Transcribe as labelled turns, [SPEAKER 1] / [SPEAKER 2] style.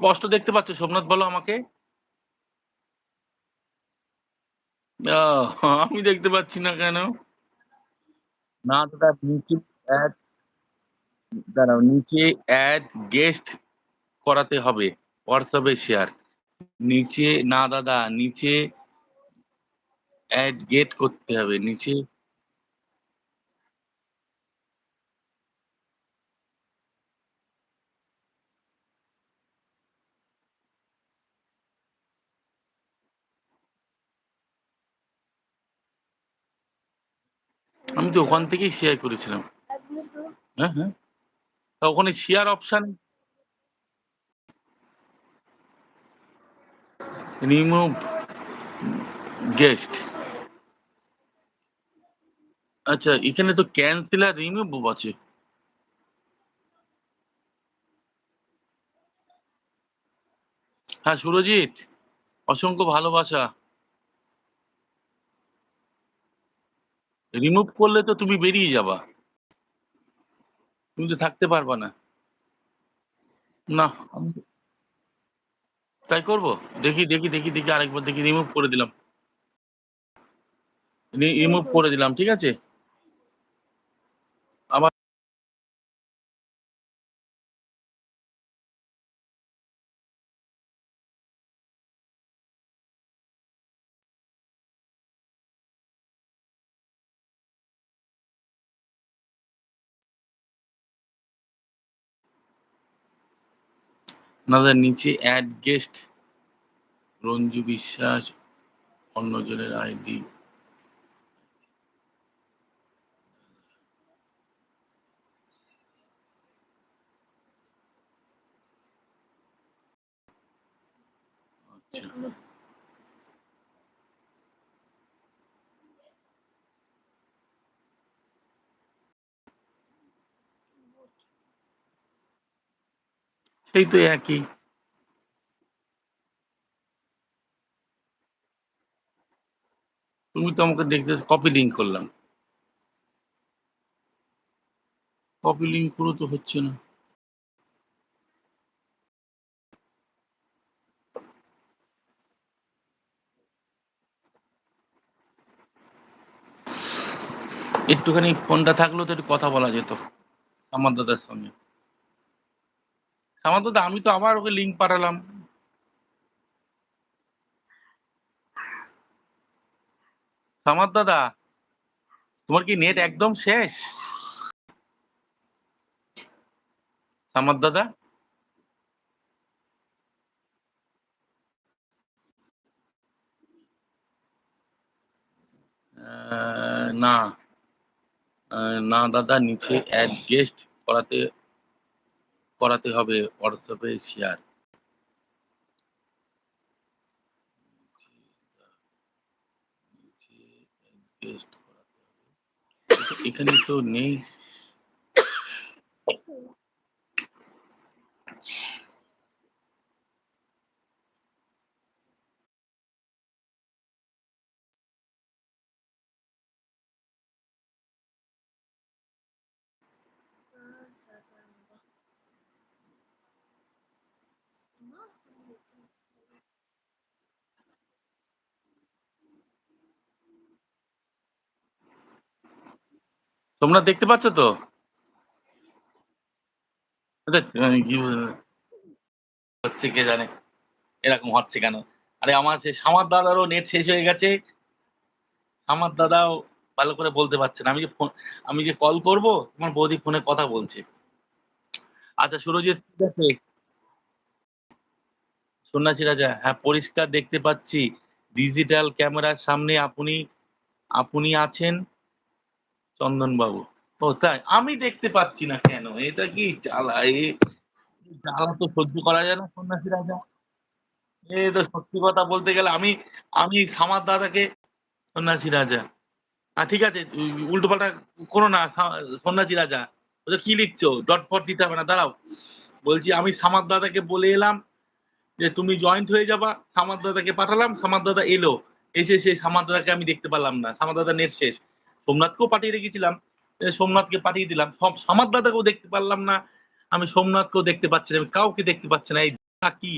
[SPEAKER 1] স্পষ্ট দেখতে পাচ্ছ সোমনাথ বলো আমাকে? আমি দেখতে পাচ্ছি না কেন? না দাদা নিচে অ্যাড দাঁড়াও নিচে অ্যাড গেস্ট করাতে হবে। WhatsApp এ শেয়ার। নিচে না দাদা নিচে অ্যাড গেট করতে হবে। নিচে আমি তো ওখান থেকেই শেয়ার করেছিলাম। হ্যাঁ, হ্যাঁ। তা ওখানে শেয়ার অপশন রিমুভ গেস্ট। আচ্ছা এখানে তো ক্যানসেল আর রিমুভ আছে। হ্যাঁ, সুরজিৎ অসংখ্য ভালোবাসা। রিমুভ করলে তো তুমি বেরিয়ে যাবা। তুমি তো থাকতে পারবা না। না, আমি তাই করব? দেখি আরেকবার দেখি রিমুভ করে দিলাম। রিমুভ করে দিলাম। ঠিক আছে? আবার না দাদা নিচে এড গেস্ট রঞ্জু বিশ্বাস অন্যজনের আইডি। আচ্ছা। সেই তো একই। তুমি তো আমাকে দেখতে কপি লিংক করলাম। কপি লিংক করে তো হচ্ছে না। একটুখানি ফোনটা থাকলেও তো একটু কথা বলা যেত আমার দাদার সঙ্গে। আমার দাদা আমি তো আবার ওকে লিংক পাঠালাম। আমার দাদা তোমার কি নেট একদম শেষ? আমার দাদা না না দাদা নিচে অ্যাড গেস্ট করাতে করাতে হবে হোয়াটসঅ্যাপে শেয়ার। গেস্ট এখানে তো নেই। তোমরা দেখতে পাচ্ছ তো? কি হচ্ছে কে জানে এরকম হচ্ছে কেন? আরে আমার সে সামার দাদারও নেট শেষ হয়ে গেছে। আমার দাদাও ভালো করে বলতে পারছে না। আমি যে কল করব তোমার বৌদি ফোনে কথা বলছে। আচ্ছা সুরজিৎ ঠিক আছে। সন্ন্যাসী রাজা হ্যাঁ পরিষ্কার দেখতে পাচ্ছি। ডিজিটাল ক্যামেরার সামনে আপনি আপনি আছেন চন্দন বাবু। ও তাই? আমি দেখতে পাচ্ছি না কেন? এটা কি জ্বালা! জ্বালা তো সহ্য করা যায় না সন্ন্যাসী রাজা। তো সত্যি কথা বলতে গেলে আমি আমি সামার দাদাকে সন্ন্যাসী রাজা। ঠিক আছে উল্টোপাল্টা করো না সন্ন্যাসী রাজা। ওটা কি লিখছো? ডট ফট দিতে হবে না দাঁড়াও। বলছি আমি সামার দাদাকে বলে এলাম যে তুমি জয়েন্ট হয়ে যাবা। সামার দাদাকে পাঠালাম, সামার দাদা এলো। এসে সেই সামার দাদাকে আমি দেখতে পারলাম না। সামার দাদার নেট শেষ। সোমনাথকেও পাঠিয়ে রেখেছিলাম। সোমনাথকে পাঠিয়ে দিলাম। সামার দাদাকেও দেখতে পারলাম না। আমি সোমনাথকেও দেখতে পাচ্ছি না। আমি কাউকে দেখতে পাচ্ছি না। এই থাকি।